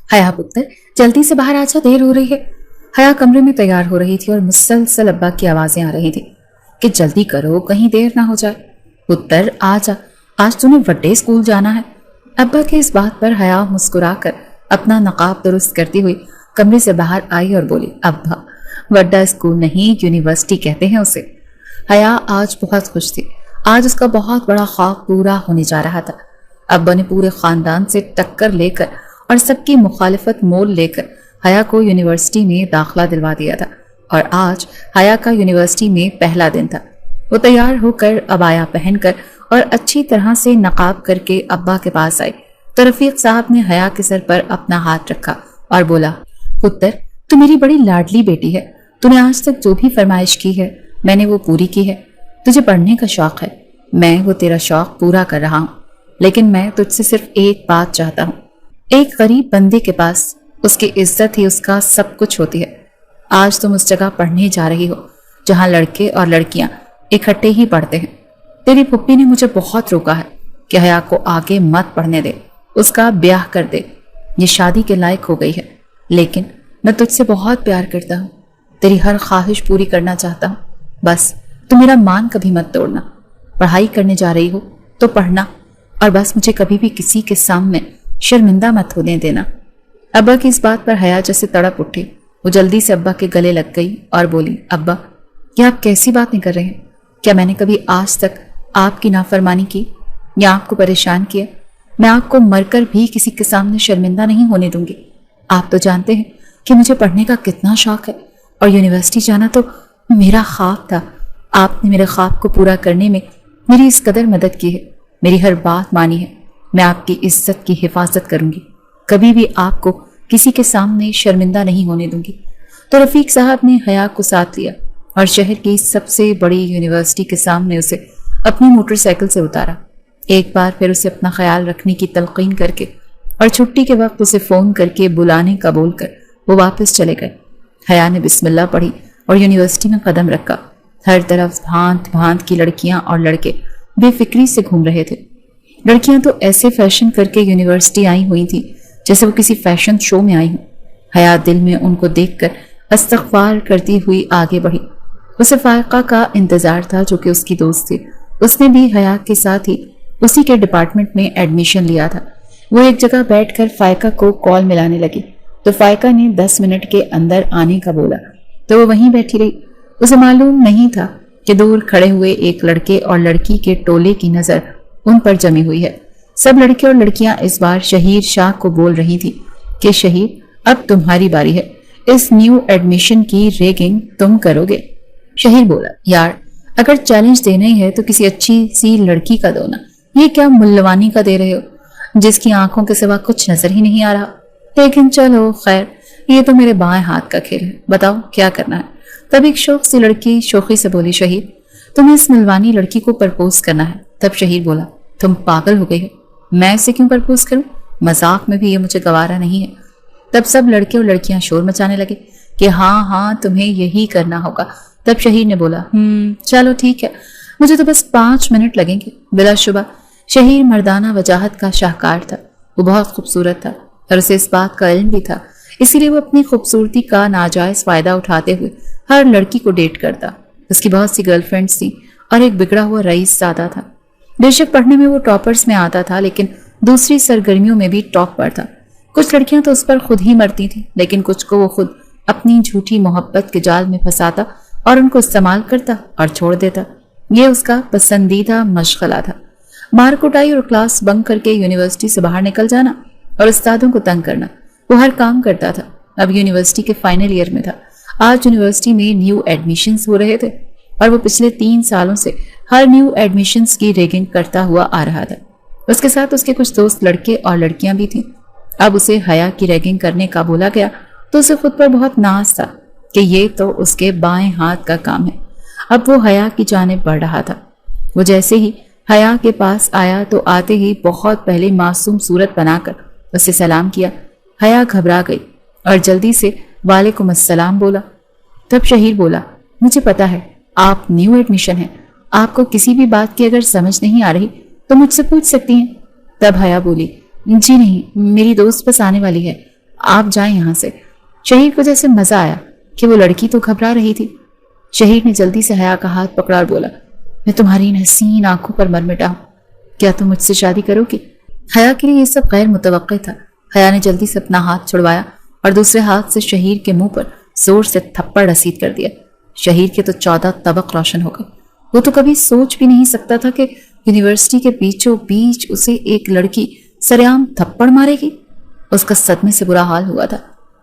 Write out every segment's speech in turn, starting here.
حیا پتر جلدی سے باہر آ جا، دیر ہو رہی ہے۔ حیا کمرے میں تیار ہو رہی تھی اور مسلسل ابا کی آوازیں آ رہی تھی کہ جلدی کرو کہیں دیر نہ ہو جائے۔ پتر آ جا، آج تو نے وڈے اسکول جانا ہے۔ ابا کے اس بات پر حیا مسکرا کر اپنا نقاب درست کرتی ہوئی کمرے سے باہر آئی اور بولی، ابا وڈا اسکول نہیں، یونیورسٹی کہتے ہیں اسے۔ حیا آج بہت خوش تھی، آج اس کا بہت بڑا خواب پورا ہونے جا رہا تھا۔ ابا نے پورے خاندان سے ٹکر لے کر اور سب کی مخالفت مول لے کر حیا کو یونیورسٹی میں داخلہ دلوا دیا تھا، اور آج حیا کا یونیورسٹی میں پہلا دن تھا۔ وہ تیار ہو کر عبایا پہن کر اور اچھی طرح سے نقاب کر کے ابا کے پاس آئی تو رفیق صاحب نے حیا کے سر پر اپنا ہاتھ رکھا اور بولا، پتر تو میری بڑی لاڈلی بیٹی ہے، تو نے آج تک جو بھی فرمائش کی ہے میں نے وہ پوری کی ہے۔ تجھے پڑھنے کا شوق ہے، میں وہ تیرا شوق پورا کر رہا ہوں، لیکن میں تجھ سے صرف ایک بات چاہتا ہوں۔ ایک غریب بندے کے پاس اس کی عزت ہی اس کا سب کچھ ہوتی ہے۔ آج تم اس جگہ پڑھنے جا رہی ہو جہاں لڑکے اور لڑکیاں اکٹھے ہی پڑھتے ہیں۔ تیری پھپھی نے مجھے بہت روکا ہے کہ حیا کو آگے مت پڑھنے دے، اس کا بیاہ کر دے، یہ شادی کے لائق ہو گئی ہے۔ لیکن میں تجھ سے بہت پیار کرتا ہوں، تیری ہر خواہش پوری کرنا چاہتا ہوں، بس تو میرا مان کبھی مت توڑنا۔ پڑھائی کرنے جا رہی ہو تو پڑھنا، اور بس مجھے کبھی بھی کسی کے سامنے شرمندہ مت ہونے دینا۔ ابا کی اس بات پر حیا جیسے تڑپ اٹھی، وہ جلدی سے ابا کے گلے لگ گئی اور بولی، ابا یہ آپ کیسی باتیں کر رہے ہیں؟ کیا میں نے کبھی آج تک آپ کی نافرمانی کی یا آپ کو پریشان کیا؟ میں آپ کو مر کر بھی کسی کے سامنے شرمندہ نہیں ہونے دوں گی۔ آپ تو جانتے ہیں کہ مجھے پڑھنے کا کتنا شوق ہے، اور یونیورسٹی جانا تو میرا خواب تھا۔ آپ نے میرے خواب کو پورا کرنے میں میری اس قدر مدد کی ہے، میری ہر بات مانی ہے۔ میں آپ کی عزت کی حفاظت کروں گی، کبھی بھی آپ کو کسی کے سامنے شرمندہ نہیں ہونے دوں گی۔ تو رفیق صاحب نے حیا کو ساتھ لیا اور شہر کی سب سے بڑی یونیورسٹی کے سامنے اسے اپنی موٹر سائیکل سے اتارا، ایک بار پھر اسے اپنا خیال رکھنے کی تلقین کر کے، اور چھٹی کے وقت اسے فون کر کے بلانے کا بول کر وہ واپس چلے گئے۔ حیا نے بسم اللہ پڑھی اور یونیورسٹی میں قدم رکھا۔ ہر طرف بھانت بھانت کی لڑکیاں اور لڑکے بے فکری سے گھوم رہے تھے۔ لڑکیاں تو ایسے فیشن کر کے یونیورسٹی آئی ہوئی تھیں جیسے وہ کسی فیشن شو میں آئی ہوں۔ حیا دل میں ان کو دیکھ کر استغفار کرتی ہوئی آگے بڑھی۔ اسے فائقہ کا انتظار تھا جو کہ اس کی دوست تھی، اس نے بھی حیا کے ساتھ ہی اسی کے ڈپارٹمنٹ میں ایڈمیشن لیا تھا۔ وہ ایک جگہ بیٹھ کر فائقہ کو کال ملانے لگی تو فائقہ نے 10 منٹ کے اندر آنے کا بولا تو وہ وہیں بیٹھی رہی۔ اسے معلوم نہیں تھا کہ دور کھڑے ہوئے ایک لڑکے اور لڑکی کے ٹولے کی نظر ان پر جمی ہوئی ہے۔ سب لڑکے اور لڑکیاں اس بار شہیر شاہ کو بول رہی تھی کہ شہیر اب تمہاری باری ہے، اس نیو ایڈمیشن کی ریگنگ تم کرو گے۔ شہیر بولا، یار اگر چیلنج دینا ہی ہے تو کسی اچھی سی لڑکی کا دو نا، یہ کیا ملوانی کا دے رہے ہو جس کی آنکھوں کے سوا کچھ نظر ہی نہیں آ رہا۔ لیکن چلو خیر، یہ تو میرے بائیں ہاتھ کا کھیل ہے، بتاؤ کیا کرنا ہے۔ تب ایک شوق سی لڑکی شوخی سے بولی، شہیر تمہیں اس ملوانی لڑکی کو پرپوز کرنا ہے۔ تب شہیر بولا، تم پاگل ہو گئی ہو، میں اسے کیوں پرپوز کروں؟ مذاق میں بھی یہ مجھے گوارا نہیں ہے۔ تب سب لڑکے اور لڑکیاں شور مچانے لگے کہ ہاں ہاں تمہیں یہی کرنا ہوگا۔ تب شہیر نے بولا، چلو ٹھیک ہے، مجھے تو بس 5 منٹ لگیں گے۔ بلا شبہ شہیر مردانہ وجاہت کا شاہکار تھا، وہ بہت خوبصورت تھا اور اسے اس بات کا علم بھی تھا، اسی لیے وہ اپنی خوبصورتی کا ناجائز فائدہ اٹھاتے ہوئے ہر لڑکی کو ڈیٹ کرتا۔ اس کی بہت سی گرل فرینڈز تھیں اور ایک بگڑا ہوا رئیس زادہ تھا۔ بے شک پڑھنے میں وہ ٹاپرز میں آتا تھا، لیکن دوسری سرگرمیوں میں بھی ٹاپ پر تھا۔ کچھ لڑکیاں تو اس پر خود ہی مرتی تھیں، لیکن کچھ کو وہ خود اپنی جھوٹی محبت کے جال میں پھنساتا اور ان کو استعمال کرتا اور چھوڑ دیتا۔ یہ اس کا پسندیدہ مشغلہ تھا، مار کٹائی اور کلاس بنک کر کے یونیورسٹی سے باہر نکل جانا اور استادوں کو تنگ کرنا۔ وہ ہر کام کرتا تھا۔ اب یونیورسٹی کے فائنل ایئر میں تھا۔ آج یونیورسٹی میں نیو ایڈمیشنز ہو رہے تھے اور وہ پچھلے 3 سالوں سے ہر نیو ایڈمیشنز کی ریگنگ کرتا ہوا آ رہا تھا۔ اس کے ساتھ اس کے کچھ دوست لڑکے اور لڑکیاں بھی تھیں۔ اب اسے حیا کی ریگنگ کرنے کا بولا گیا تو اسے خود پر بہت ناز تھا کہ یہ تو اس کے بائیں ہاتھ کا کام ہے۔ اب وہ حیا کی جانب بڑھ رہا تھا۔ وہ جیسے ہی حیا کے پاس آیا تو آتے ہی بہت پہلے معصوم صورت بنا کر اسے سلام کیا۔ حیا گھبرا گئی اور جلدی سے وعلیکم السلام بولا۔ تب شہیر بولا، مجھے پتا ہے آپ نیو ایڈمیشن ہیں، آپ کو کسی بھی بات کی اگر سمجھ نہیں آ رہی تو مجھ سے پوچھ سکتی ہیں۔ تب حیا بولی، جی نہیں، میری دوست بس آنے والی ہے، آپ جائیں یہاں سے۔ شہیر کو جیسے مزہ آیا کہ وہ لڑکی تو گھبرا رہی تھی۔ شہیر نے جلدی سے حیا کا ہاتھ پکڑا اور بولا، میں تمہاری ان حسین آنکھوں پر مر مٹا ہوں، کیا تم مجھ سے شادی کرو گی؟ حیا کے لیے یہ سب غیر متوقع تھا۔ حیا نے جلدی سے اپنا ہاتھ چھڑوایا اور دوسرے ہاتھ سے شہیر کے منہ پر زور سے تھپڑ رسید کر دیا۔ شہیر کے تو 14 طبق روشن ہو گئے۔ وہ تو کبھی سوچ بھی نہیں سکتا تھا کہ یونیورسٹی کے بیچوں بیچ اسے ایک لڑکی سرعام تھپڑ مارے گی۔ اس کا صدمے سے برا حال ہوا تھا۔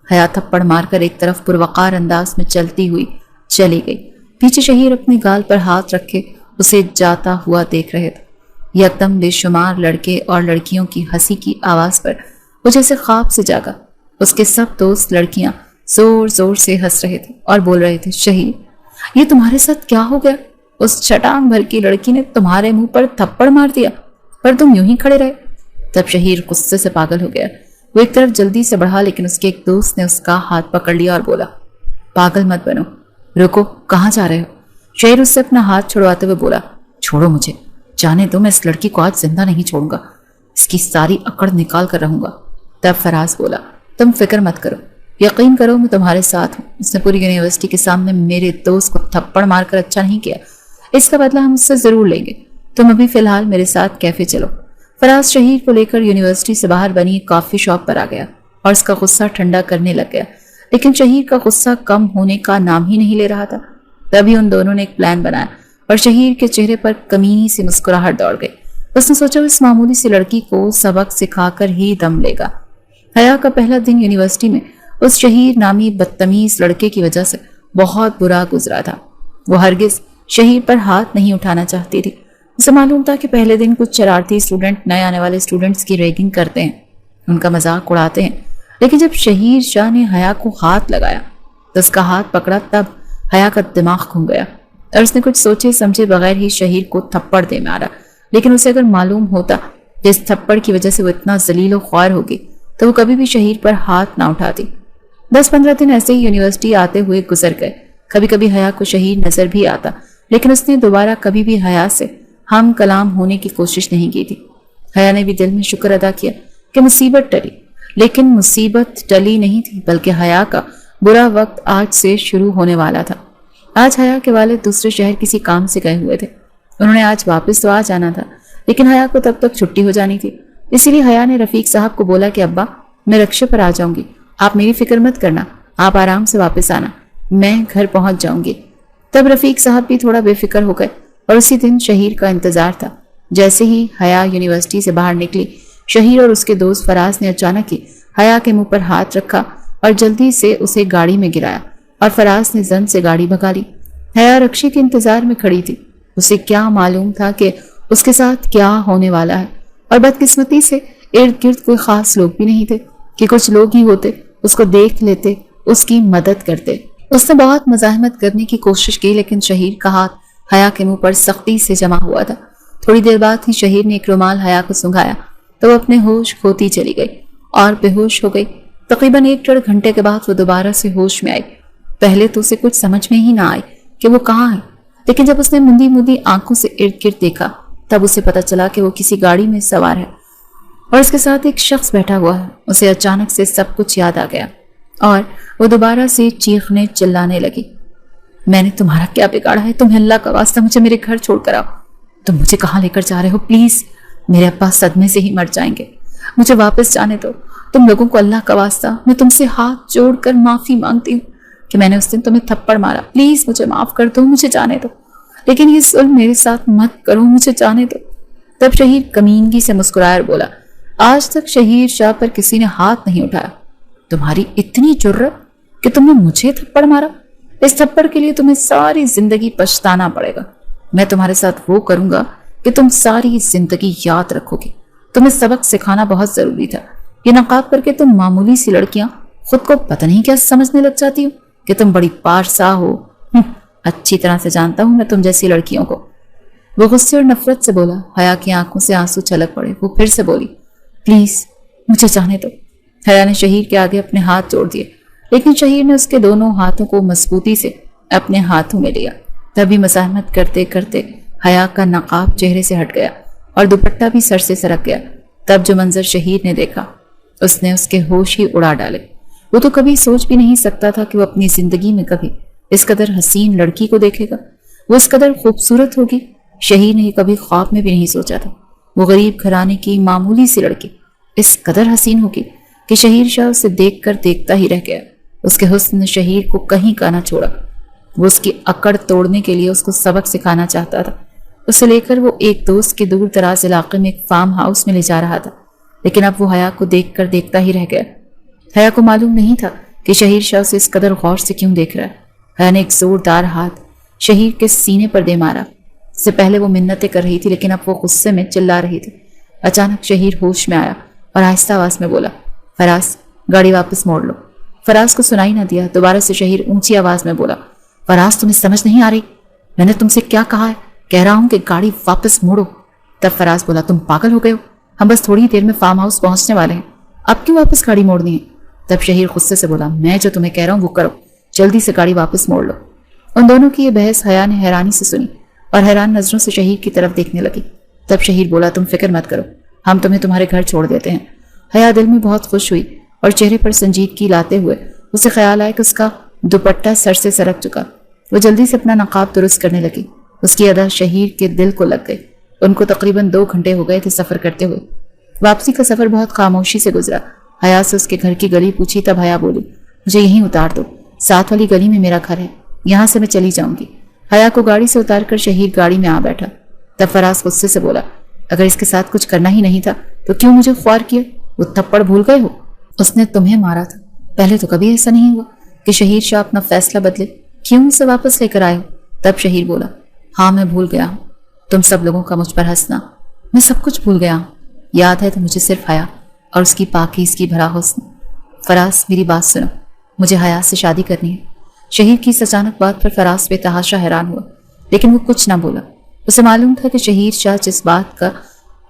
حیا تھپڑ مار کر ایک طرف پروقار انداز میں چلتی ہوئی چلی گئی۔ پیچھے شہیر اپنے گال پر ہاتھ رکھے اسے جاتا ہوا دیکھ رہے تھے۔ یکدم بے شمار لڑکے اور لڑکیوں کی ہنسی کی آواز پر وہ جیسے خواب سے جاگا۔ اس کے سب دوست لڑکیاں زور زور سے ہنس رہے تھے اور بول رہے تھے، شہیر، یہ تمہارے ساتھ کیا ہو گیا؟ اس چھٹانگ بھر کی لڑکی نے تمہارے منہ پر تھپڑ مار دیا، پر تم یوں ہی کھڑے رہے۔ تب شہیر غصے سے پاگل ہو گیا۔ وہ ایک طرف جلدی سے بڑھا، لیکن اس کے ایک دوست نے اس کا ہاتھ پکڑ لیا اور بولا، پاگل مت بنو، رکو، کہاں جا رہے ہو؟ شہیر اس سے اپنا ہاتھ چھڑواتے ہوئے بولا، چھوڑو مجھے، جانے دو، میں اس لڑکی کو آج زندہ نہیں چھوڑوں گا، اس کی ساری اکڑ نکال کر رہوں گا۔ تب فراز بولا، تم فکر مت کرو، یقین کرو میں تمہارے ساتھ ہوں۔ اس نے پوری یونیورسٹی کے سامنے میرے دوست کو تھپڑ مار کر اچھا نہیں کیا، اس کا بدلہ ہم اس سے ضرور لیں گے۔ تم ابھی فی الحال میرے ساتھ کیفے چلو۔ فراز شہیر کو لے کر یونیورسٹی سے باہر بنی کافی شاپ پر آ گیا اور اس کا غصہ ٹھنڈا کرنے لگ گیا، لیکن شہیر کا غصہ کم ہونے کا نام ہی نہیں لے رہا تھا۔ تبھی ان دونوں نے ایک پلان بنایا اور شہیر کے چہرے پر کمینی سی مسکراہٹ دوڑ گئی۔ اس نے سوچا اس معمولی سی لڑکی کو سبق سکھا کر ہی دم لے گا۔ حیا کا پہلا دن یونیورسٹی میں اس شہیر نامی بدتمیز لڑکے کی وجہ سے بہت برا گزرا تھا۔ وہ ہرگز شہیر پر ہاتھ نہیں اٹھانا چاہتی تھی۔ اسے معلوم تھا کہ پہلے دن کچھ شرارتی اسٹوڈنٹ نئے آنے والے اسٹوڈنٹس کی ریگنگ کرتے ہیں، ان کا مذاق اڑاتے ہیں، لیکن جب شہیر شاہ نے حیا کو ہاتھ لگایا تو اس کا ہاتھ پکڑا، تب حیا کا دماغ گھوم گیا اور اس نے کچھ سوچے سمجھے بغیر ہی شہیر کو تھپڑ دے مارا۔ لیکن اسے اگر معلوم ہوتا کہ اس تھپڑ کی وجہ سے وہ اتنا ذلیل و خوار ہوگی تو وہ کبھی بھی شہیر پر ہاتھ نہ اٹھاتی۔ 10-15 دن ایسے ہی یونیورسٹی آتے ہوئے گزر گئے۔ کبھی کبھی حیا کو شہیر نظر بھی آتا، لیکن اس نے دوبارہ کبھی بھی حیا سے ہم کلام ہونے کی کوشش نہیں کی تھی۔ حیا نے بھی دل میں شکر ادا کیا کہ مصیبت ٹلی، لیکن مصیبت ٹلی نہیں تھی، بلکہ حیا کا برا وقت آج سے شروع ہونے والا تھا۔ آج حیا کے والد دوسرے شہر کسی کام سے گئے ہوئے تھے۔ انہوں نے آج واپس تو آ جانا تھا، لیکن حیا کو تب تک چھٹی ہو جانی تھی۔ اسی لیے حیا نے رفیق صاحب کو بولا کہ ابا، میں رکشے پر آ جاؤں گی، آپ میری فکر مت کرنا، آپ آرام سے واپس آنا، میں گھر پہنچ جاؤں گی۔ تب رفیق صاحب بھی تھوڑا بے فکر ہو گئے اور اسی دن شہیر کا انتظار تھا۔ جیسے ہی حیا یونیورسٹی سے باہر نکلی، شہیر اور اس کے دوست فراز نے اچانک ہی حیا کے منہ پر ہاتھ رکھا اور جلدی سے اسے گاڑی میں گرایا اور فراز نے زن سے گاڑی بھگا لی۔ حیا رکشے کے انتظار میں کھڑی تھی۔ اسے کیا معلوم تھا کہ اس کے ساتھ کیا ہونے والا ہے، اور بدقسمتی سے ارد گرد کوئی خاص لوگ بھی نہیں تھے کہ کچھ لوگ ہی ہوتے اس کو دیکھ لیتے، اس کی مدد کرتے۔ اس نے بہت مزاحمت کرنے کی کوشش کی، لیکن شہیر کا ہاتھ حیا کے منہ پر سختی سے جمع ہوا تھا۔ تھوڑی دیر بعد ہی شہیر نے ایک رومال حیا کو سنگھایا تو وہ اپنے ہوش کھوتی چلی گئی اور بے ہوش ہو گئی۔ تقریباً 1-1.5 گھنٹے کے بعد وہ دوبارہ سے ہوش میں آئی۔ پہلے تو اسے کچھ سمجھ میں ہی نہ آئی کہ وہ کہاں ہے، لیکن جب اس نے مندی مندی آنکھوں سے ارد گرد دیکھا تب اسے پتا چلا کہ وہ کسی گاڑی میں سوار ہے اور اس کے ساتھ ایک شخص بیٹھا ہوا ہے۔ اسے اچانک سے سب کچھ یاد آ گیا اور وہ دوبارہ سے چیخنے چلانے لگی، میں نے تمہارا کیا بگاڑا ہے؟ تمہیں اللہ کا واسطہ مجھے میرے گھر چھوڑ کر آؤ۔ تم مجھے کہاں لے کر جا رہے ہو؟ پلیز، میرے ابا صدمے سے ہی مر جائیں گے، مجھے واپس جانے دو۔ تم لوگوں کو اللہ کا واسطہ، میں تم سے ہاتھ جوڑ کر معافی مانگتی ہوں کہ میں نے اس دن تمہیں تھپڑ مارا، پلیز مجھے معاف کر دو، مجھے جانے دو، لیکن یہ ظلم میرے ساتھ مت کرو، مجھے جانے دو۔ تب شہیر کمینگی سے مسکرایا اور بولا، آج تک شہیر شاہ پر کسی نے ہاتھ نہیں اٹھایا، تمہاری اتنی جرأت کہ تم نے مجھے تھپڑ مارا؟ اس تھپڑ کے لیے تمہیں ساری زندگی پچھتانا پڑے گا۔ میں تمہارے ساتھ وہ کروں گا کہ تم ساری زندگی یاد رکھو گے۔ تمہیں سبق سکھانا بہت ضروری تھا۔ یہ نقاب کر کے تم معمولی سی لڑکیاں خود کو پتہ نہیں کیا سمجھنے لگ جاتی ہو کہ تم بڑی پارسا ہو۔ اچھی طرح سے جانتا ہوں میں تم جیسی لڑکیوں کو۔ وہ غصے اور نفرت سے بولا۔ حیا کی آنکھوں سے آنسو چھلک پڑے۔ وہ پھر سے بولی، پلیز مجھے جانے دو۔ حیا نے شہیر کے آگے اپنے ہاتھ جوڑ دیے، لیکن شہیر نے اس کے دونوں ہاتھوں کو مضبوطی سے اپنے ہاتھوں میں لیا۔ تبھی مزاحمت کرتے کرتے حیا کا نقاب چہرے سے ہٹ گیا اور دوپٹہ بھی سر سے سرک گیا۔ تب جو منظر شہیر نے دیکھا اس نے اس کے ہوش ہی اڑا ڈالے۔ وہ تو کبھی سوچ بھی نہیں سکتا تھا کہ وہ اپنی زندگی میں کبھی اس قدر حسین لڑکی کو دیکھے گا، وہ اس قدر خوبصورت ہوگی۔ شہیر نے کبھی خواب میں بھی نہیں سوچا تھا وہ غریب گھرانے کی معمولی سی لڑکی اس قدر حسین ہوگی کہ شہیر شاہ اسے دیکھ کر دیکھتا ہی رہ گیا۔ اس کے حسن نے شہیر کو کہیں کا نہ چھوڑا۔ وہ اس کی اکڑ توڑنے کے لیے اس کو سبق سکھانا چاہتا تھا۔ اسے لے کر وہ ایک دوست کے دور دراز علاقے میں ایک فارم ہاؤس میں لے جا رہا تھا، لیکن اب وہ حیا کو دیکھ کر دیکھتا ہی رہ گیا۔ حیا کو معلوم نہیں تھا کہ شہیر شاہ اسے اس قدر غور سے کیوں دیکھ رہا ہے۔ حیا نے ایک زوردار ہاتھ شہیر کے سینے پر دے مارا۔ اس سے پہلے وہ منتیں کر رہی تھی، لیکن اب وہ غصے میں چلا رہی تھی۔ اچانک شہیر ہوش میں آیا اور آہستہ آواز میں بولا، فراز گاڑی واپس موڑ لو۔ فراز کو سنائی نہ دیا۔ دوبارہ سے شہیر اونچی آواز میں بولا، فراز تمہیں سمجھ نہیں آ رہی؟ میں نے تم سے کیا کہا ہے؟ کہہ رہا ہوں کہ گاڑی واپس موڑو۔ تب فراز بولا، تم پاگل ہو گئے ہو؟ ہم بس تھوڑی دیر میں فارم ہاؤس پہنچنے والے ہیں، اب کیوں واپس گاڑی موڑنی ہے؟ تب شہیر غصے سے بولا، میں جو تمہیں کہہ رہا ہوں وہ کرو، جلدی سے گاڑی واپس موڑ لو۔ ان دونوں کی یہ بحث حیا نے حیرانی سے سنی اور حیران نظروں سے شہیر کی طرف دیکھنے لگی۔ تب شہیر بولا، تم فکر مت کرو، ہم تمہیں تمہارے گھر چھوڑ دیتے ہیں۔ حیا دل میں بہت خوش ہوئی اور چہرے پر سنجیدگی لاتے ہوئے اسے خیال آیا کہ اس کا دوپٹہ سر سے سرک چکا۔ وہ جلدی سے اپنا نقاب درست کرنے لگی۔ اس کی ادا شہیر کے دل کو لگ گئی۔ ان کو تقریباً 2 گھنٹے ہو گئے تھے سفر کرتے ہوئے۔ واپسی کا سفر بہت خاموشی سے گزرا۔ حیا سے اس کے گھر کی گلی پوچھی، تب حیا بولی، مجھے یہیں اتار دو، ساتھ والی گلی میں میرا گھر ہے، یہاں سے میں چلی جاؤں گی۔ حیا کو گاڑی سے اتار کر شہیر گاڑی میں آ بیٹھا۔ تب فراز غصے سے بولا، اگر اس کے ساتھ کچھ کرنا ہی نہیں تھا تو کیوں مجھے خوار کیا؟ وہ تھپڑ بھول گئے ہو؟ اس نے تمہیں مارا تھا، پہلے تو کبھی ایسا نہیں ہوا کہ شہیر شاہ اپنا فیصلہ بدلے، کیوں اسے واپس لے کر آئے ہو؟ تب شہیر بولا، ہاں میں بھول گیا ہوں، تم سب لوگوں کا مجھ پر ہنسنا، میں سب کچھ بھول گیا ہوں، یاد ہے تو مجھے صرف حیا اور اس کی پاکیزگی بھرا حسن۔ فراز میری بات سنو، مجھے حیا سے شادی کرنی ہے۔ شہیر کی اس اچانک بات پر فراز بے تحاشا حیران ہوا، لیکن وہ کچھ نہ بولا۔ اسے معلوم تھا کہ شہیر شاہ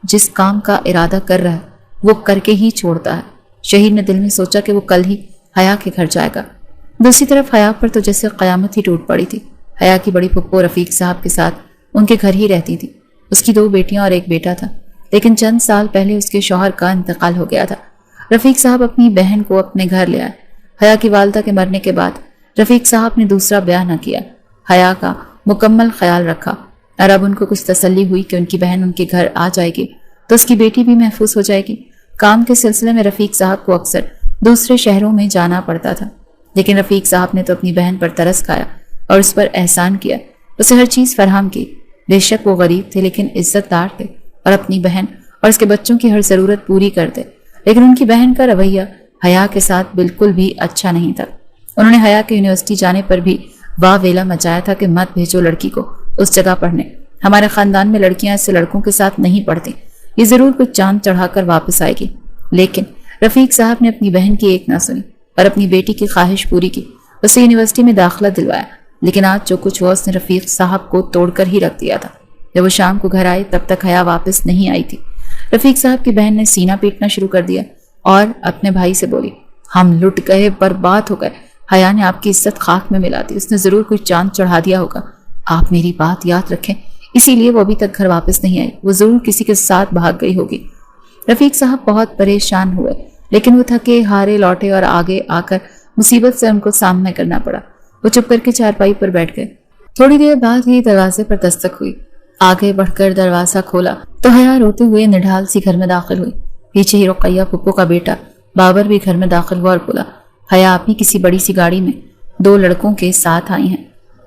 جس کام کا ارادہ کر رہا ہے وہ کر کے ہی چھوڑتا ہے۔ شہیر نے دل میں سوچا کہ وہ کل ہی حیا کے گھر جائے گا۔ دوسری طرف حیا پر تو جیسے قیامت ہی ٹوٹ پڑی تھی۔ حیا کی بڑی پھپھو رفیق صاحب کے ساتھ ان کے گھر ہی رہتی تھی۔ اس کی 2 بیٹیاں اور ایک بیٹا تھا، لیکن چند سال پہلے اس کے شوہر کا انتقال ہو گیا تھا۔ رفیق صاحب اپنی بہن کو اپنے گھر لے آئے۔ حیا کی والدہ کے مرنے کے بعد رفیق صاحب نے دوسرا بیاہ نہ کیا، حیا کا مکمل خیال رکھا، اور اب ان کو کچھ تسلی ہوئی کہ ان کی بہن ان کے گھر آ جائے گی تو اس کی بیٹی بھی محفوظ ہو جائے گی۔ کام کے سلسلے میں رفیق صاحب کو اکثر دوسرے شہروں میں جانا پڑتا تھا، لیکن رفیق صاحب نے تو اپنی بہن پر ترس کھایا اور اس پر احسان کیا، اسے ہر چیز فراہم کی۔ بے شک وہ غریب تھے لیکن عزت دار تھے اور اپنی بہن اور اس کے بچوں کی ہر ضرورت پوری کرتے، لیکن ان کی بہن کا رویہ حیا کے ساتھ بالکل بھی اچھا نہیں تھا۔ انہوں نے حیا کے یونیورسٹی جانے پر بھی واہ ویلا مچایا تھا کہ مت بھیجو لڑکی کو اس جگہ پڑھنے، ہمارے خاندان میں لڑکیاں ایسے لڑکوں کے ساتھ نہیں پڑھتی، یہ ضرور کچھ چاند چڑھا کر واپس آئے گی۔ لیکن رفیق صاحب نے اپنی بہن کی ایک نہ سنی اور اپنی بیٹی کی خواہش پوری کی، اسے یونیورسٹی میں داخلہ دلوایا، لیکن آج جو کچھ ہوا اس نے رفیق صاحب کو توڑ کر ہی رکھ دیا تھا۔ جب وہ شام کو گھر آئے تب تک حیا واپس نہیں آئی تھی۔ رفیق صاحب کی بہن نے سینہ پیٹنا شروع کر دیا اور اپنے بھائی سے بولی، ہم لٹ گئے، برباد ہو گئے، حیا نے آپ کی عزت خاک میں ملا دی، اس نے ضرور کوئی چاند چڑھا دیا ہوگا، آپ میری بات یاد رکھیں، اسی لیے وہ ابھی تک گھر واپس نہیں آئی، وہ ضرور کسی کے ساتھ بھاگ گئی ہوگی۔ رفیق صاحب بہت پریشان ہوئے، لیکن وہ تھکے ہارے لوٹے اور آگے آ کر مصیبت سے ان کو سامنا کرنا پڑا۔ وہ چپ کر کے چارپائی پر بیٹھ گئے۔ تھوڑی دیر بعد ہی دروازے پر دستک ہوئی۔ آگے بڑھ کر دروازہ کھولا تو حیا روتے ہوئے نڈھال سی گھر میں داخل ہوئی۔ پیچھے ہی رقیہ پھپھو کا بیٹا بابر بھی گھر میں داخل ہوا اور بولا، حیا اپنی کسی بڑی سی گاڑی میں 2 لڑکوں کے ساتھ آئی ہیں۔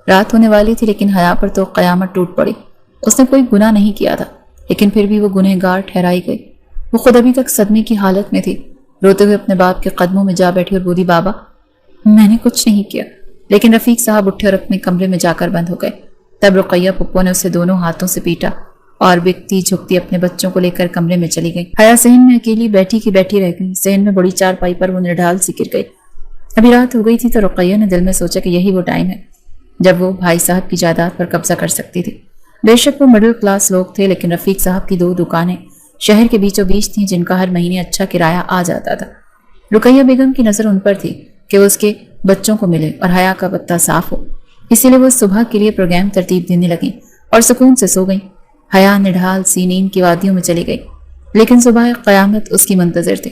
رات ہونے والی تھی لیکن حیا پر تو قیامت ٹوٹ پڑی۔ اس نے کوئی گناہ نہیں کیا تھا، لیکن پھر بھی وہ گنہگار ٹھہرائی گئی۔ وہ خود ابھی تک صدمے کی حالت میں تھی، روتے ہوئے اپنے باپ کے قدموں میں جا بیٹھی اور بولی، بابا میں نے کچھ نہیں کیا۔ لیکن رفیق صاحب اٹھے اور اپنے کمرے میں جا کر بند ہو گئے۔ تب رقیہ پھپھو نے اسے دونوں ہاتھوں سے پیٹا اور بکتی جھکتی اپنے بچوں کو لے کر کمرے میں چلی گئی۔ حیا صحن میں اکیلی بیٹھی کی بیٹھی رہ گئی۔ صحن میں بڑی چارپائی پر وہ نڈھال سی گر گئی۔ ابھی رات ہو گئی تھی تو رقیہ نے دل میں سوچا کہ یہی وہ ٹائم ہے جب وہ بھائی صاحب کی جائیداد پر قبضہ کر سکتی تھی۔ بے شک وہ مڈل کلاس لوگ تھے، لیکن رفیق صاحب کی 2 دکانیں شہر کے بیچوں بیچ تھیں جن کا ہر مہینے اچھا کرایہ آ جاتا تھا۔ رقیہ بیگم کی نظر ان پر تھی کہ وہ اس کے بچوں کو ملے اور حیا کا پتہ صاف ہو، اسی لیے وہ صبح کے لیے پروگرام ترتیب دینے لگیں اور سکون سے سو گئیں۔ حیا نڈھال سی نیند کی وادیوں میں چلی گئی، لیکن صبح قیامت اس کی منتظر تھی۔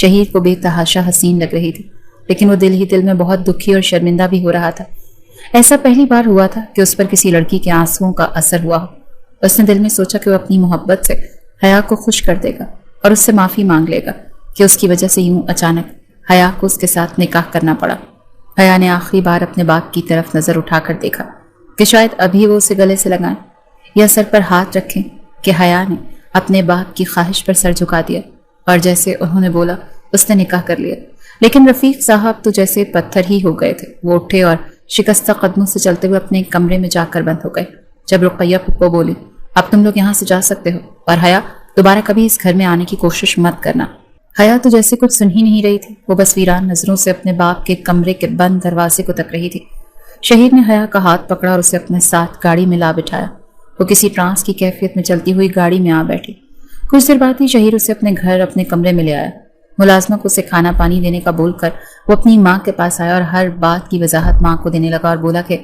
شہیر کو بے تحاشا حسین لگ رہی تھی، لیکن وہ دل ہی دل میں بہت دکھی اور شرمندہ بھی ہو رہا تھا۔ ایسا پہلی بار ہوا تھا کہ اس پر کسی لڑکی کے آنسوؤں کا اثر ہوا ہو۔ اس نے دل میں سوچا کہ وہ اپنی محبت سے حیا کو خوش کر دے گا اور اس سے معافی مانگ لے گا کہ اس کی وجہ سے یوں اچانک حیا کو اس کے ساتھ نکاح کرنا پڑا۔ حیا نے آخری بار اپنے باغ کی طرف نظر اٹھا کر دیکھا کہ شاید ابھی وہ اسے گلے سے لگائیں یا سر پر ہاتھ رکھیں کہ حیا نے اپنے باپ کی خواہش پر سر جھکا دیا اور جیسے انہوں نے بولا اس نے نکاح کر لیا۔ لیکن رفیق صاحب تو جیسے پتھر ہی ہو گئے تھے۔ وہ اٹھے اور شکستہ قدموں سے چلتے ہوئے اپنے کمرے میں جا کر بند ہو گئے۔ جب رقیہ پھپھو بولی اب تم لوگ یہاں سے جا سکتے ہو، اور حیا دوبارہ کبھی اس گھر میں آنے کی کوشش مت کرنا۔ حیا تو جیسے کچھ سن ہی نہیں رہی تھی، وہ بس ویران نظروں سے اپنے باپ کے کمرے کے بند دروازے کو تک رہی تھی۔ شہید نے حیا کا ہاتھ پکڑا اور اسے اپنے ساتھ گاڑی میں لا بٹھایا۔ وہ کسی ٹرانس کی کیفیت میں چلتی ہوئی گاڑی میں آ بیٹھی۔ کچھ دیر بعد ہی شہید اسے اپنے گھر اپنے کمرے میں لے آیا۔ ملازمہ کو اسے کھانا پانی دینے کا بول کر وہ اپنی ماں کے پاس آیا اور ہر بات کی وضاحت ماں کو دینے لگا اور بولا کہ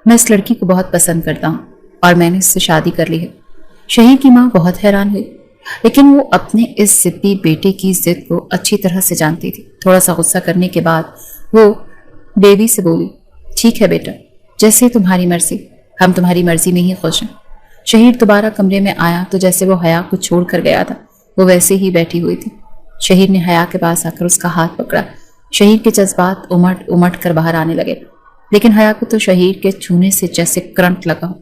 میں اس لڑکی کو بہت پسند کرتا ہوں اور میں نے اس سے شادی کر لی ہے۔ شہید کی ماں بہت حیران ہوئی، لیکن وہ اپنے اس ضدی بیٹے کی ضد کو اچھی طرح سے جانتی تھی۔ تھوڑا سا غصہ کرنے کے بعد وہ بیوی سے بولی ٹھیک ہے بیٹا، جیسے تمہاری مرضی، ہم تمہاری مرضی میں ہی خوش ہیں۔ شہید دوبارہ کمرے میں آیا تو جیسے وہ حیا کو چھوڑ کر گیا تھا وہ ویسے ہی بیٹھی ہوئی تھی۔ شہید نے حیا کے پاس آ کر اس کا ہاتھ پکڑا۔ شہید کے جذبات امٹ امٹ کر باہر آنے لگے، لیکن حیا کو تو شہید کے چھونے سے جیسے کرنٹ لگا ہو۔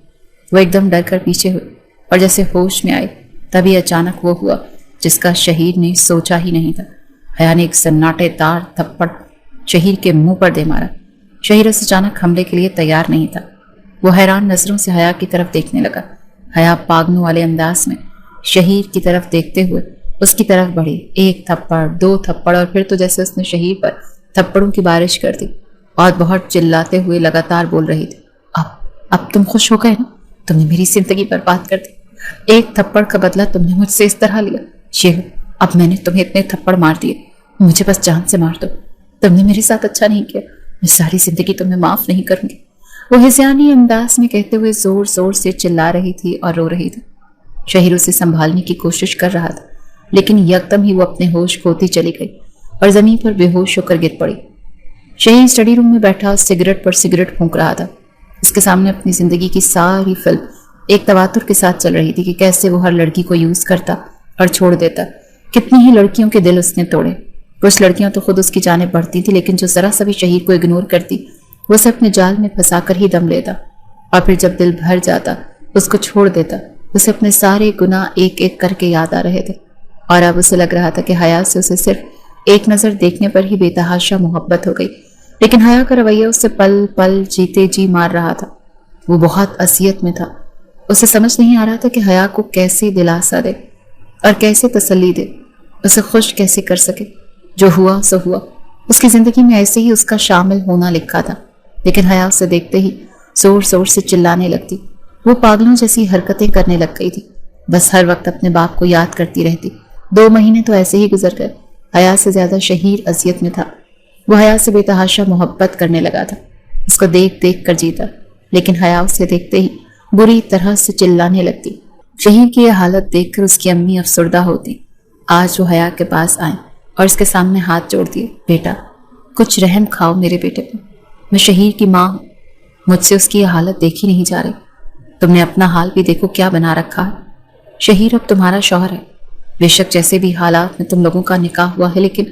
وہ ایک دم ڈر کر پیچھے ہوئی اور جیسے ہوش میں آئی تبھی اچانک وہ ہوا جس کا شہید نے سوچا ہی نہیں تھا۔ حیا نے ایک سناٹے دار تھپڑ شہید کے منہ پر دے مارا۔ شہید اس اچانک حملے کے لیے تیار نہیں تھا۔ وہ حیران نظروں سے حیا کی طرف دیکھنے لگا۔ حیا پاگلوں والے انداز میں شہید کی طرف دیکھتے ہوئے اس کی طرف بڑھی۔ ایک تھپڑ، دو تھپڑ، اور پھر تو جیسے اس نے شہید پر تھپڑوں کی بارش کر دی اور بہت چلاتے ہوئے لگاتار بول رہی تھی اب تم خوش ہو گئے نا؟ تم نے میری زندگی برباد کر دی۔ ایک تھپڑ کا بدلہ تم نے مجھ سے اس طرح لیا۔ شیخ اب میں نے تمہیں اتنے تھپڑ مار دیے، مجھے بس جان سے مار دو۔ تم نے میرے ساتھ اچھا نہیں کیا، میں ساری زندگی تمہیں معاف نہیں کروں گی۔ وہ ہذیانی انداز میں کہتے ہوئے زور زور سے چلا رہی تھی اور رو رہی تھی۔ شہیر اسے سنبھالنے کی کوشش کر رہا تھا، لیکن یکدم ہی وہ اپنے ہوش کھوتی چلی گئی اور زمین پر بے ہوش ہو کر گر پڑی۔ شہید اسٹڈی روم میں بیٹھا سگریٹ پر سگریٹ پھونک رہا تھا۔ اس کے سامنے اپنی زندگی کی ساری فلم ایک تواتر کے ساتھ چل رہی تھی کہ کیسے وہ ہر لڑکی کو یوز کرتا اور چھوڑ دیتا۔ کتنی ہی لڑکیوں کے دل اس نے توڑے۔ کچھ لڑکیاں تو خود اس کی جانب بڑھتی تھی، لیکن جو ذرا سا بھی شہید کو اگنور کرتی وہ اسے اپنے جال میں پھنسا کر ہی دم لیتا، اور پھر جب دل بھر جاتا اس کو چھوڑ دیتا۔ اسے اپنے سارے گناہ ایک ایک کر کے یاد آ رہے تھے، اور اب اسے لگ رہا تھا کہ حیا سے اسے صرف ایک نظر دیکھنے پر ہی بے تحاشا محبت ہو گئی۔ لیکن حیا کا رویہ اسے پل پل جیتے جی مار رہا تھا۔ وہ بہت اذیت میں تھا۔ اسے سمجھ نہیں آ رہا تھا کہ حیا کو کیسے دلاسا دے اور کیسے تسلی دے، اسے خوش کیسے کر سکے۔ جو ہوا سو ہوا، اس کی زندگی میں ایسے ہی اس کا شامل ہونا لکھا تھا، لیکن حیا اسے دیکھتے ہی زور زور سے چلانے لگتی۔ وہ پاگلوں جیسی حرکتیں کرنے لگ گئی تھی، بس ہر وقت اپنے باپ کو یاد کرتی رہتی۔ 2 مہینے تو ایسے ہی گزر گئے۔ حیا سے زیادہ شہیر اذیت میں تھا۔ وہ حیا سے بے تحاشا محبت کرنے لگا تھا، اس کو دیکھ دیکھ کر جیتا، لیکن حیا اسے دیکھتے ہی بری طرح سے چلانے لگتی۔ شہیر کی یہ حالت دیکھ کر اس کی امی افسردہ ہوتی۔ آج وہ حیا کے پاس آئیں اور اس کے سامنے ہاتھ جوڑ دیے۔ بیٹا کچھ رحم کھاؤ میرے بیٹے پر، میں شہیر کی ماں ہوں، مجھ سے اس کی یہ حالت دیکھی نہیں جا رہی۔ تم نے اپنا حال بھی دیکھو کیا بنا رکھا ہے۔ شہیر اب تمہارا شوہر ہے، بے شک جیسے بھی حالات میں تم لوگوں کا نکاح ہوا ہے، لیکن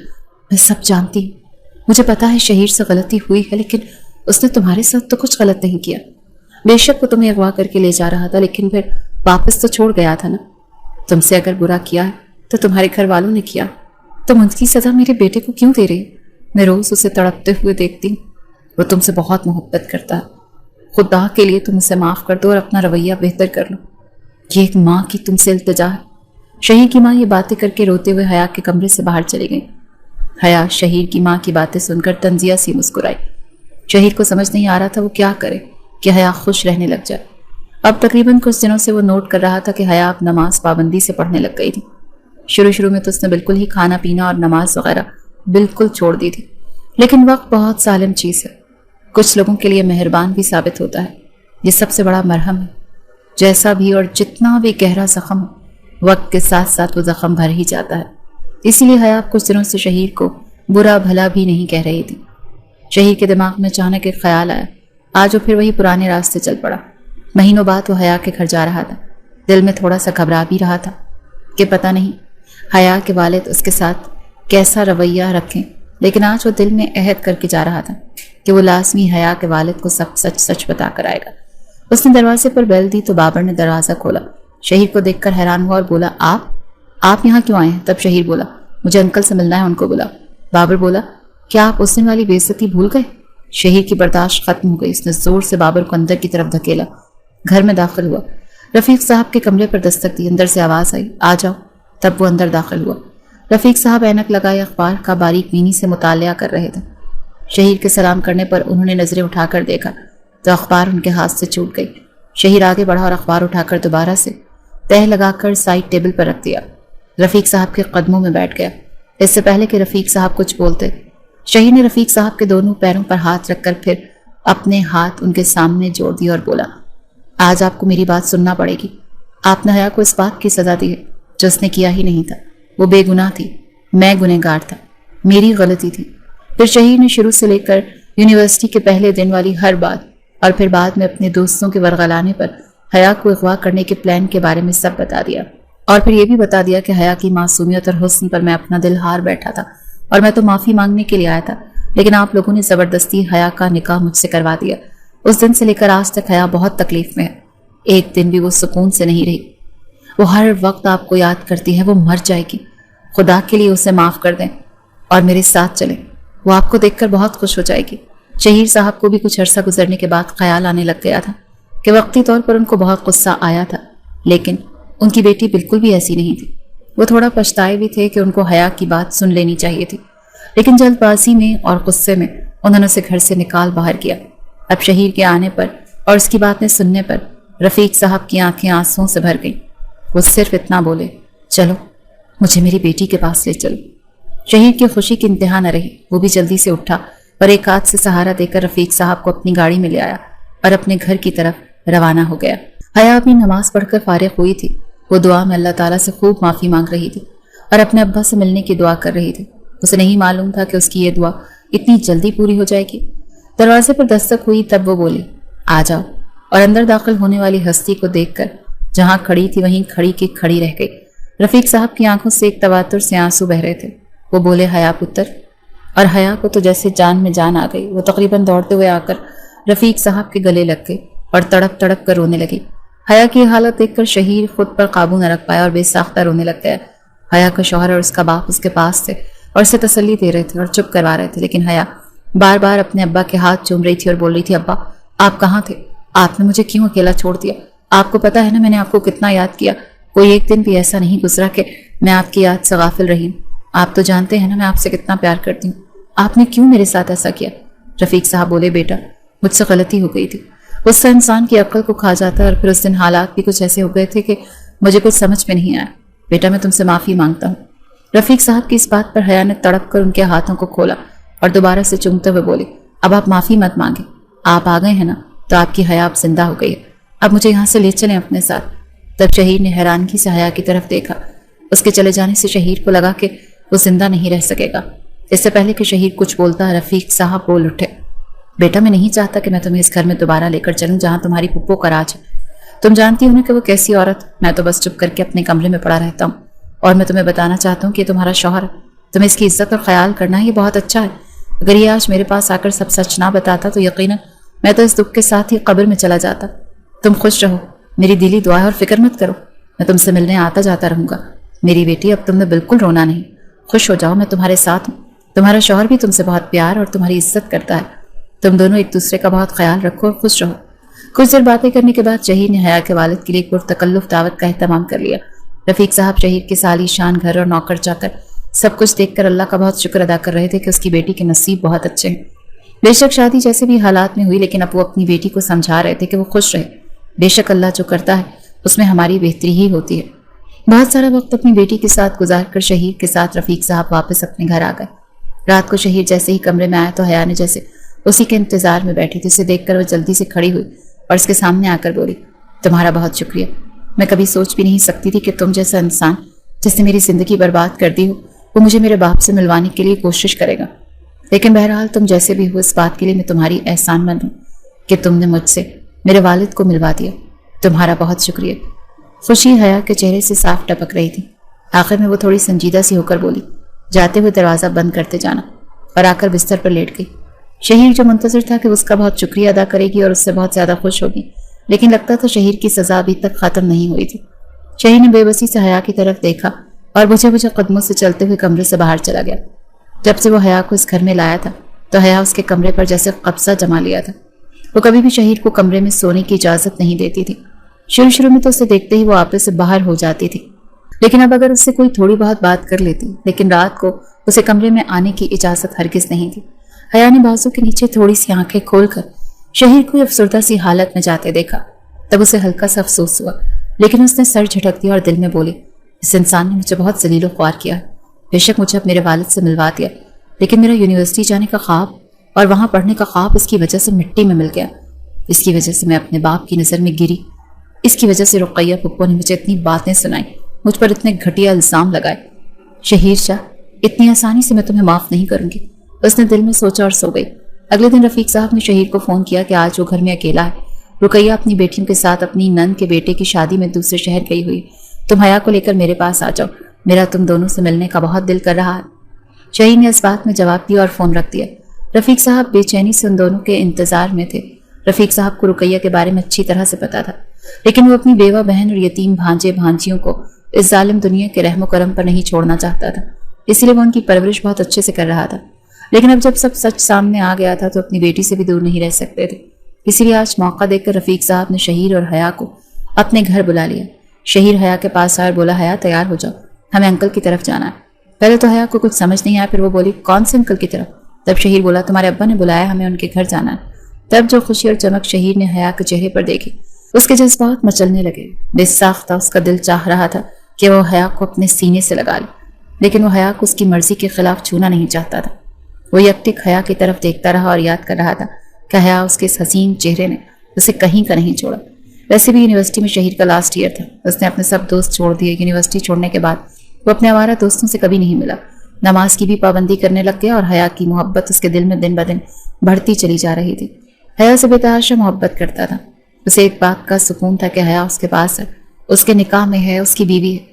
میں سب جانتی ہوں۔ مجھے پتا ہے شہیر سے غلطی ہوئی ہے، لیکن اس نے تمہارے ساتھ تو کچھ غلط نہیں کیا۔ بے شک وہ تمہیں اغوا کر کے لے جا رہا تھا، لیکن پھر واپس تو چھوڑ گیا تھا نا۔ تم سے اگر برا کیا ہے تو تمہارے گھر والوں نے کیا، تم ان کی سزا میرے بیٹے کو کیوں دے رہے؟ میں روز اسے تڑپتے ہوئے دیکھتی ہوں، وہ تم سے بہت محبت کرتا ہے۔ خدا کے لیے تم اسے معاف کر دو اور اپنا رویہ بہتر کر لو، یہ ایک ماں کی تم سے التجا ہے۔ شہیر کی ماں یہ باتیں کر کے روتے ہوئے حیا کے کمرے سے باہر چلی گئی۔ حیا شہیر کی ماں کی باتیں سن کر تنزیہ سی مسکرائی۔ شہیر کو سمجھ نہیں آ رہا تھا وہ کیا کرے کہ حیا خوش رہنے لگ جائے۔ اب تقریباً کچھ دنوں سے وہ نوٹ کر رہا تھا کہ حیا اب نماز پابندی سے پڑھنے لگ گئی تھی۔ شروع میں تو اس نے بالکل ہی کھانا پینا اور نماز وغیرہ بالکل چھوڑ دی تھی، لیکن وقت بہت ظالم چیز ہے، کچھ لوگوں کے لیے مہربان بھی ثابت ہوتا ہے۔ یہ سب سے بڑا مرہم ہے، جیسا بھی اور جتنا بھی گہرا زخم ہو، وقت کے ساتھ ساتھ وہ زخم بھر ہی جاتا ہے۔ اسی لیے حیا کچھ دنوں سے شہیر کو برا بھلا بھی نہیں کہہ رہی تھی۔ شہیر کے دماغ میں اچانک ایک خیال آیا۔ آج وہ پھر وہی پرانے راستے چل پڑا۔ مہینوں بعد وہ حیا کے گھر جا رہا تھا۔ دل میں تھوڑا سا گھبرا بھی رہا تھا کہ پتہ نہیں حیا کے والد اس کے ساتھ کیسا رویہ رکھیں، لیکن آج وہ دل میں عہد کر کے جا رہا تھا کہ وہ لازمی حیا کے والد کو سب سچ سچ بتا کر آئے گا۔ اس نے دروازے پر بیل دی تو بابر نے دروازہ کھولا۔ شہیر کو دیکھ کر حیران ہوا اور بولا، آپ یہاں کیوں آئے ہیں؟ تب شہیر بولا، مجھے انکل سے ملنا ہے، ان کو بلا۔ بابر بولا، کیا آپ اس دن والی بے عزتی بھول گئے؟ شہیر کی برداشت ختم ہو گئی۔ اس نے زور سے بابر کو اندر کی طرف دھکیلا۔ گھر میں داخل ہوا۔ رفیق صاحب کے کمرے پر دستک دی۔ اندر سے آواز آئی، آ جاؤ۔ تب وہ اندر داخل ہوا۔ رفیق صاحب اینک لگائے اخبار کا باریک بینی سے مطالعہ کر رہے تھے۔ شہیر کے سلام کرنے پر انہوں نے نظریں اٹھا کر دیکھا تو اخبار ان کے ہاتھ سے چھوٹ گئی۔ شہیر آگے بڑھا اور اخبار اٹھا کر دوبارہ سے تہ لگا کر سائڈ ٹیبل پر رکھ دیا۔ رفیق صاحب کے قدموں میں بیٹھ گیا۔ اس سے پہلے کہ رفیق صاحب کچھ بولتے، شہیر نے رفیق صاحب کے دونوں پیروں پر ہاتھ رکھ کر پھر اپنے ہاتھ ان کے سامنے جوڑ دیے اور بولا، آج آپ کو میری بات سننا پڑے گی۔ آپ نے حیا کو اس بات کی سزا دی ہے جو اس نے کیا ہی نہیں تھا۔ وہ بے گناہ تھی، میں گنہگار تھا، میری غلطی تھی۔ پھر شہیر نے شروع سے لے کر یونیورسٹی کے پہلے دن والی ہر بات اور پھر بعد میں اپنے دوستوں کے ورغلانے پر حیا کو اغوا کرنے کے پلان کے بارے میں سب بتا دیا، اور پھر یہ بھی بتا دیا کہ حیا کی معصومیت اور حسن پر میں اپنا دل ہار بیٹھا تھا اور میں تو معافی مانگنے کے لیے آیا تھا، لیکن آپ لوگوں نے زبردستی حیا کا نکاح مجھ سے کروا دیا۔ اس دن سے لے کر آج تک حیا بہت تکلیف میں ہے۔ ایک دن بھی وہ سکون سے نہیں رہی۔ وہ ہر وقت آپ کو یاد کرتی ہے، وہ مر جائے گی۔ خدا کے لیے اسے معاف کر دیں اور میرے ساتھ چلیں، وہ آپ کو دیکھ کر بہت خوش ہو جائے گی۔ شہیر صاحب کو بھی کچھ عرصہ گزرنے کے بعد خیال آنے لگ گیا تھا کہ وقتی طور پر ان کو بہت غصہ آیا تھا، لیکن ان کی بیٹی بالکل بھی ایسی نہیں تھی۔ وہ تھوڑا پچھتائے بھی تھے کہ ان کو حیا کی بات سن لینی چاہیے تھی، لیکن جلد بازی میں اور غصے میں انہوں نے اسے گھر سے نکال باہر کیا۔ اب شہیر کے آنے پر اور اس کی باتیں سننے پر رفیق صاحب کی آنکھیں آنسوؤں سے بھر گئیں۔ وہ صرف اتنا بولے، چلو مجھے میری بیٹی کے پاس لے چلو۔ شہیر کی خوشی کی انتہا نہ رہی۔ وہ بھی جلدی سے اٹھا اور ایک ہاتھ سے سہارا دے کر رفیق صاحب کو اپنی گاڑی میں لے آیا اور اپنے گھر کی طرف روانہ ہو گیا۔ حیا اپنی نماز پڑھ کر فارغ ہوئی تھی۔ وہ دعا میں اللہ تعالیٰ سے خوب معافی مانگ رہی تھی اور اپنے ابا سے ملنے کی دعا کر رہی تھی۔ اسے نہیں معلوم تھا کہ اس کی یہ دعا اتنی جلدی پوری ہو جائے گی۔ دروازے پر دستک ہوئی، تب وہ بولی، آ جاؤ، اور اندر داخل ہونے والی ہستی کو دیکھ کر جہاں کھڑی تھی وہیں کھڑی کی کھڑی رہ گئی۔ رفیق صاحب کی آنکھوں سے ایک تواتر سے آنسو بہ رہے تھے۔ وہ بولے، حیا پتر، اور حیا کو تو جیسے جان میں جان آ گئی۔ وہ تقریباً دوڑتے ہوئے آ کر رفیق صاحب کے گلے لگ گئی اور تڑپ تڑپ کر رونے لگی۔ حیا کی حالت دیکھ کر شہیر خود پر قابو نہ رکھ پایا اور بے ساختہ رونے لگ گیا۔ حیا کا شوہر اور اس کا باپ اس کے پاس تھے اور اسے تسلی دے رہے تھے اور چپ کروا رہے تھے، لیکن حیا بار بار اپنے ابا کے ہاتھ چوم رہی تھی اور بول رہی تھی، ابا آپ کہاں تھے؟ آپ نے مجھے کیوں اکیلا چھوڑ دیا؟ آپ کو پتا ہے نا میں نے آپ کو کتنا یاد کیا، کوئی ایک دن بھی ایسا نہیں گزرا کہ میں آپ کی یاد سے غافل رہی ہوں۔ آپ تو جانتے ہیں نا میں آپ سے کتنا پیار کرتی ہوں، آپ نے کیوں میرے ساتھ ایسا کیا؟ رفیق صاحب بولے، بیٹا مجھ سے غلطی ہو گئی تھی۔ اس سے انسان کی عقل کو کھا جاتا ہے، اور پھر اس دن حالات بھی کچھ ایسے ہو گئے تھے کہ مجھے کچھ سمجھ میں نہیں آیا۔ بیٹا میں تم سے معافی مانگتا ہوں۔ رفیق صاحب کی اس بات پر حیا نے تڑپ کر ان کے ہاتھوں کو کھولا اور دوبارہ سے چومتے ہوئے بولی، اب آپ معافی مت مانگیں، آپ آ گئے ہیں نا تو آپ کی حیا اب زندہ ہو گئی ہے، اب مجھے یہاں سے لے چلیں اپنے ساتھ۔ تب شہیر نے حیرانگی سے حیا کی طرف دیکھا۔ اس کے چلے جانے سے شہیر کو لگا کہ وہ زندہ نہیں رہ سکے گا۔ اس سے پہلے کہ شہیر کچھ بولتا، رفیق صاحب بول اٹھے، بیٹا میں نہیں چاہتا کہ میں تمہیں اس گھر میں دوبارہ لے کر چلوں جہاں تمہاری پھپھو کا راج ہے۔ تم جانتی ہو نا کہ وہ کیسی عورت، میں تو بس چپ کر کے اپنے کمرے میں پڑا رہتا ہوں، اور میں تمہیں بتانا چاہتا ہوں کہ تمہارا شوہر، تمہیں اس کی عزت اور خیال کرنا یہ بہت اچھا ہے۔ اگر یہ آج میرے پاس آ کر سب سچ نہ بتاتا تو یقیناً میں تو اس دکھ کے ساتھ ہی قبر میں چلا جاتا۔ تم خوش رہو، میری دلی دعا ہے، اور فکر مت کرو، میں تم سے ملنے آتا جاتا رہوں گا۔ میری بیٹی اب تم نے بالکل رونا نہیں، خوش ہو جاؤ، میں تمہارے ساتھ ہوں۔ تمہارا شوہر بھی تم سے بہت پیار اور تمہاری عزت کرتا ہے۔ تم دونوں ایک دوسرے کا بہت خیال رکھو اور خوش رہو۔ کچھ دیر باتیں کرنے کے بعد شہیر نے حیا کے والد کے لیے پرتکلف دعوت کا اہتمام کر لیا۔ رفیق صاحب شہیر کے سالی شان گھر اور نوکر چاکر سب کچھ دیکھ کر اللہ کا بہت شکر ادا کر رہے تھے کہ اس کی بیٹی کے نصیب بہت اچھے ہیں۔ بے شک شادی جیسے بھی حالات میں ہوئی، لیکن اب وہ اپنی بیٹی کو سمجھا رہے تھے کہ وہ خوش رہے۔ بے شک اللہ جو کرتا ہے اس میں ہماری بہتری ہی ہوتی ہے۔ بہت سارا وقت اپنی بیٹی کے ساتھ گزار کر شہیر کے ساتھ رفیق صاحب واپس اپنے گھر آ گئے۔ رات کو شہیر جیسے ہی کمرے میں آیا تو حیا نے جیسے اسی کے انتظار میں بیٹھی تھی، اسے دیکھ کر وہ جلدی سے کھڑی ہوئی اور اس کے سامنے آ کر بولی، تمہارا بہت شکریہ، میں کبھی سوچ بھی نہیں سکتی تھی کہ تم جیسا انسان جس نے میری زندگی برباد کر دی ہو وہ مجھے میرے باپ سے ملوانے کے لیے کوشش کرے گا، لیکن بہرحال تم جیسے بھی ہو اس بات کے لیے میں تمہاری احسان مند ہوں کہ تم نے مجھ سے میرے والد کو ملوا دیا۔ تمہارا بہت شکریہ۔ خوشی حیا کے چہرے سے صاف ٹپک رہی تھی۔ آخر میں وہ تھوڑی سنجیدہ سی ہو کر بولی، جاتے ہوئے دروازہ بند کرتے جانا، اور آ کر بستر پر لیٹ گئی۔ شہیر جو منتظر تھا کہ اس کا بہت شکریہ ادا کرے گی اور اس سے بہت زیادہ خوش ہوگی، لیکن لگتا تھا شہیر کی سزا ابھی تک ختم نہیں ہوئی تھی۔ شہیر نے بے بسی سے حیا کی طرف دیکھا اور بجھے بجھے قدموں سے چلتے ہوئے کمرے سے باہر چلا گیا۔ جب سے وہ حیا کو اس گھر میں لایا تھا تو حیا اس کے کمرے پر جیسے قبضہ جما لیا تھا۔ وہ کبھی بھی شہیر کو کمرے میں سونے کی اجازت نہیں دیتی تھی۔ شروع میں تو اسے دیکھتے ہی وہ آپے سے باہر ہو جاتی تھی، لیکن اب اگر اس سے کوئی تھوڑی بہت بات کر لیتی، لیکن رات کو اسے کمرے میں آنے کی اجازت ہرگز نہیں تھی۔ حیا نے بازو کے نیچے تھوڑی سی آنکھیں کھول کر شہیر کو افسردہ سی حالت میں جاتے دیکھا۔ تب اسے ہلکا سا افسوس ہوا، لیکن اس نے سر جھٹک دیا اور دل میں بولی، اس انسان نے مجھے بہت ذلیل و خوار کیا ہے۔ بے شک مجھے اب میرے والد سے ملوا دیا، لیکن میرا یونیورسٹی جانے کا خواب اور وہاں پڑھنے کا خواب اس کی وجہ سے مٹی میں مل گیا۔ اس کی وجہ سے میں اپنے باپ کی نظر میں گری، اس کی وجہ سے رقیہ پھپھو نے مجھے اتنی باتیں سنائیں، مجھ پر اتنے گھٹیا الزام لگائے۔ شہیر شاہ، اتنی آسانی سے میں تمہیں معاف نہیں کروں گی، اس نے دل میں سوچا اور سو گئی۔ اگلے دن رفیق صاحب نے شہیر کو فون کیا کہ آج وہ گھر میں اکیلا ہے۔ رقیہ اپنی بیٹیوں کے ساتھ اپنی نند کے بیٹے کی شادی میں دوسرے شہر گئی ہوئی، تم حیا کو لے کر میرے پاس آ جاؤ، میرا تم دونوں سے ملنے کا بہت دل کر رہا ہے۔ شہیر نے اس بات میں جواب دیا اور فون رکھ دیا۔ رفیق صاحب بے چینی سے ان دونوں کے انتظار میں تھے۔ رفیق صاحب کو رقیہ کے بارے میں اچھی طرح سے پتا تھا، لیکن وہ اپنی بیوہ بہن اور یتیم بھانجے بھانجیوں کو اس ظالم دنیا کے رحم و کرم پر نہیں چھوڑنا چاہتا تھا، اسی لیے وہ ان کی پرورش بہت اچھے سے کر رہا تھا۔ لیکن اب جب سب سچ سامنے آ گیا تھا تو اپنی بیٹی سے بھی دور نہیں رہ سکتے تھے، اسی لیے آج موقع دیکھ کر رفیق صاحب نے شہیر اور حیا کو اپنے گھر بلا لیا۔ شہیر حیا کے پاس آیا اور بولا، حیا تیار ہو جاؤ، ہمیں انکل کی طرف جانا ہے۔ پہلے تو حیا کو کچھ سمجھ نہیں آیا، پھر وہ بولی، کون سے انکل کی طرف؟ تب شہیر بولا، تمہارے ابا نے بلایا، ہمیں ان کے گھر جانا ہے۔ تب جو خوشی اور چمک شہیر نے حیا کے چہرے پر دیکھی، اس کے جذبات مچلنے لگے۔ بے ساختہ اس کا دل چاہ رہا تھا کہ وہ حیا کو اپنے سینے سے لگا لے، لیکن وہ حیا کو اس کی مرضی کے خلاف چھونا نہیں چاہتا تھا۔ وہ یکٹک حیا کی طرف دیکھتا رہا اور یاد کر رہا تھا کہ حیا اس کے اس حسین چہرے نے اسے کہیں کا نہیں چھوڑا۔ ویسے بھی یونیورسٹی میں شہیر کا لاسٹ ایئر تھا، اس نے اپنے سب دوست چھوڑ دیے۔ یونیورسٹی چھوڑنے کے بعد وہ اپنے آوارہ دوستوں سے کبھی نہیں ملا، نماز کی بھی پابندی کرنے لگ گیا، اور حیا کی محبت اس کے دل میں دن بدن بڑھتی چلی جا رہی تھی۔ حیا سے بے تحاشا محبت کرتا تھا۔ اسے ایک بات کا سکون تھا کہ حیا اس کے پاس ہے، اس کے نکاح میں ہے، اس کی بیوی ہے،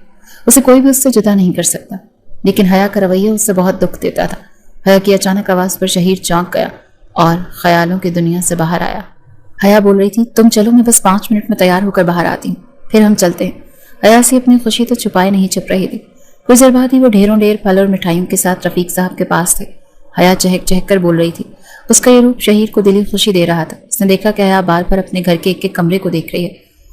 اسے کوئی بھی اس سے جدا نہیں کر سکتا۔ لیکن حیا کا رویہ اس سے بہت دکھ دیتا تھا۔ حیا کی اچانک آواز پر شہیر چونک گیا اور خیالوں کی دنیا سے باہر آیا۔ حیا بول رہی تھی، تم چلو، میں بس 5 منٹ میں تیار ہو کر باہر آتی ہوں، پھر ہم چلتے ہیں۔ حیا سے اپنی خوشی تو چھپائے نہیں چھپ رہی تھی۔ کچھ دیر بعد ہی وہ ڈھیروں ڈھیر پھل اور مٹھائیوں کے ساتھ رفیق صاحب کے پاس تھے۔ حیا چہک چہک کر بول رہی تھی، اس کا یہ روپ شہیر کو دلی خوشی دے رہا تھا۔ اس نے دیکھا کہ حیا بار بار اپنے گھر کے ایک ایک کمرے کو دیکھ رہی ہے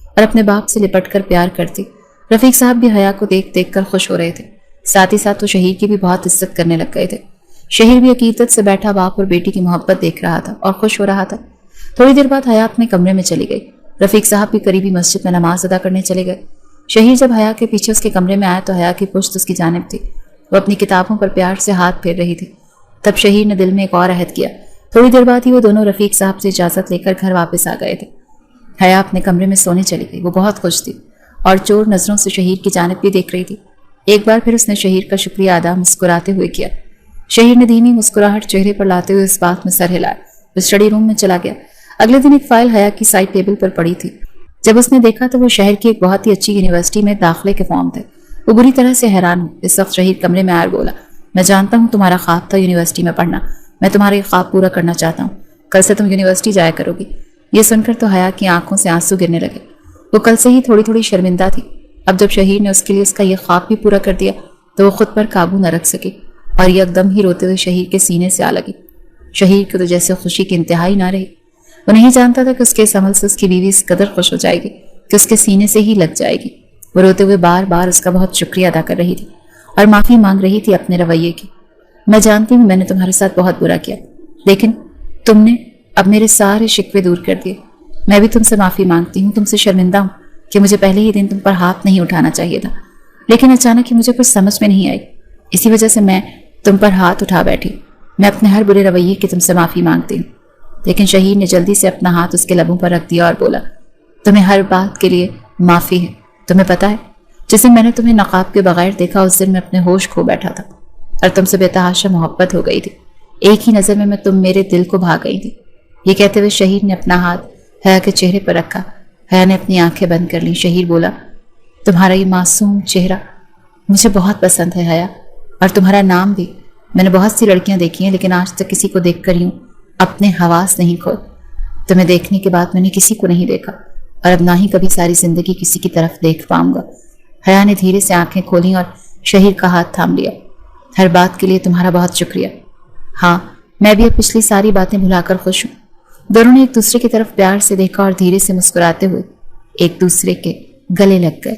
اور اپنے باپ سے لپٹ کر پیار کرتی۔ رفیق صاحب بھی حیا کو دیکھ دیکھ کر خوش ہو رہے تھے، ساتھ ہی ساتھ وہ شہیر کی بھی بہت عزت کرنے لگ گئے تھے۔ شہیر بھی عقیدت سے بیٹھا باپ اور بیٹی کی محبت دیکھ رہا تھا اور خوش ہو رہا تھا۔ تھوڑی دیر بعد حیا اپنے کمرے میں چلی گئی۔ رفیق صاحب بھی قریبی مسجد میں نماز ادا کرنے چلے گئے۔ شہیر جب حیا کے پیچھے اس کے کمرے میں آیا تو حیا کی پشت اس کی جانب تھی، وہ اپنی کتابوں پر پیار سے ہاتھ پھیر رہی تھی۔ تب شہیر نے دل میں ایک اور عہد کیا۔ تھوڑی دیر بعد ہی وہ دونوں رفیق صاحب سے اجازت لے کر گھر واپس آ گئے تھے۔ حیا اپنے کمرے میں سونے چلی گئی۔ وہ بہت خوش تھی اور چور نظروں سے شہیر کی جانب بھی دیکھ رہی تھی۔ ایک بار پھر اس نے شہیر کا شکریہ ادا مسکراتے ہوئے کیا۔ شہیر نے دھیمی مسکراہٹ چہرے پر لاتے ہوئے اس بات میں سر ہلایا، وہ اسٹڈی روم میں چلا گیا۔ اگلے دن ایک فائل حیا کی سائڈ ٹیبل پر پڑی تھی۔ جب اس نے دیکھا تو وہ شہر کی ایک بہت ہی اچھی یونیورسٹی میں داخلے کے فارم تھے۔ وہ بری طرح سے حیران ہو۔ اس وقت شہیر کمرے میں آئے بولا، میں جانتا ہوں تمہارا خواب تھا یونیورسٹی میں پڑھنا، میں تمہارا یہ خواب پورا کرنا چاہتا ہوں، کل سے تم یونیورسٹی جایا کرو گی۔ یہ سن کر تو حیا کی آنکھوں سے آنسو گرنے لگے۔ وہ کل سے ہی تھوڑی تھوڑی شرمندہ تھی، اب جب شہیر نے اس کے لیے اس کا یہ خواب بھی پورا کر دیا تو وہ خود پر قابو نہ رکھ سکی اور یک دم ہی روتے ہوئے شہیر کے سینے سے آ لگی۔ شہیر کو تو جیسے خوشی کی انتہائی نہ رہی۔ وہ نہیں جانتا تھا کہ اس کے اس عمل سے اس کی بیوی اس قدر خوش ہو جائے گی کہ اس کے سینے سے ہی لگ جائے گی۔ وہ روتے ہوئے بار بار اس کا بہت شکریہ ادا کر رہی تھی اور معافی مانگ رہی تھی اپنے رویے کی۔ میں جانتی ہوں میں نے تمہارے ساتھ بہت برا کیا، لیکن تم نے اب میرے سارے شکوے دور کر دیے۔ میں بھی تم سے معافی مانگتی ہوں، تم سے شرمندہ ہوں کہ مجھے پہلے ہی دن تم پر ہاتھ نہیں اٹھانا چاہیے تھا، لیکن اچانک ہی مجھے کچھ سمجھ میں نہیں آئی، اسی وجہ سے میں تم پر ہاتھ اٹھا بیٹھی۔ میں اپنے ہر برے رویے کی تم سے معافی مانگتی ہوں۔ لیکن شہیر نے جلدی سے اپنا ہاتھ اس کے لبوں پر رکھ دیا اور بولا، تمہیں ہر بات کے لیے معافی ہے۔ تمہیں پتا ہے جس دن میں نے تمہیں نقاب کے بغیر دیکھا اس دن میں اپنے ہوش کھو بیٹھا تھا۔ اور تم سے بےتحاشا محبت ہو گئی تھی. ایک ہی نظر میں تم میرے دل کو بھا گئی تھی. یہ کہتے ہوئے شہیر نے اپنا ہاتھ حیا کے چہرے پر رکھا. حیا نے اپنی آنکھیں بند کر لیں. شہیر بولا, تمہارا یہ معصوم چہرہ مجھے بہت پسند ہے حیا, اور تمہارا نام بھی. میں نے بہت سی لڑکیاں دیکھی ہیں لیکن آج تک کسی کو دیکھ کر یوں اپنے حواس نہیں کھول. تمہیں دیکھنے کے بعد میں نے کسی کو نہیں دیکھا, اور اب نہ ہی کبھی ساری زندگی کسی کی طرف دیکھ پاؤں گا. حیا نے دھیرے سے آنکھیں کھولیں اور شہیر کا ہاتھ تھام لیا. ہر بات کے لیے تمہارا بہت شکریہ. ہاں, میں بھی اب پچھلی ساری باتیں بھلا کر خوش ہوں. دونوں نے ایک دوسرے کی طرف پیار سے دیکھا اور دھیرے سے مسکراتے ہوئے ایک دوسرے کے گلے لگ گئے.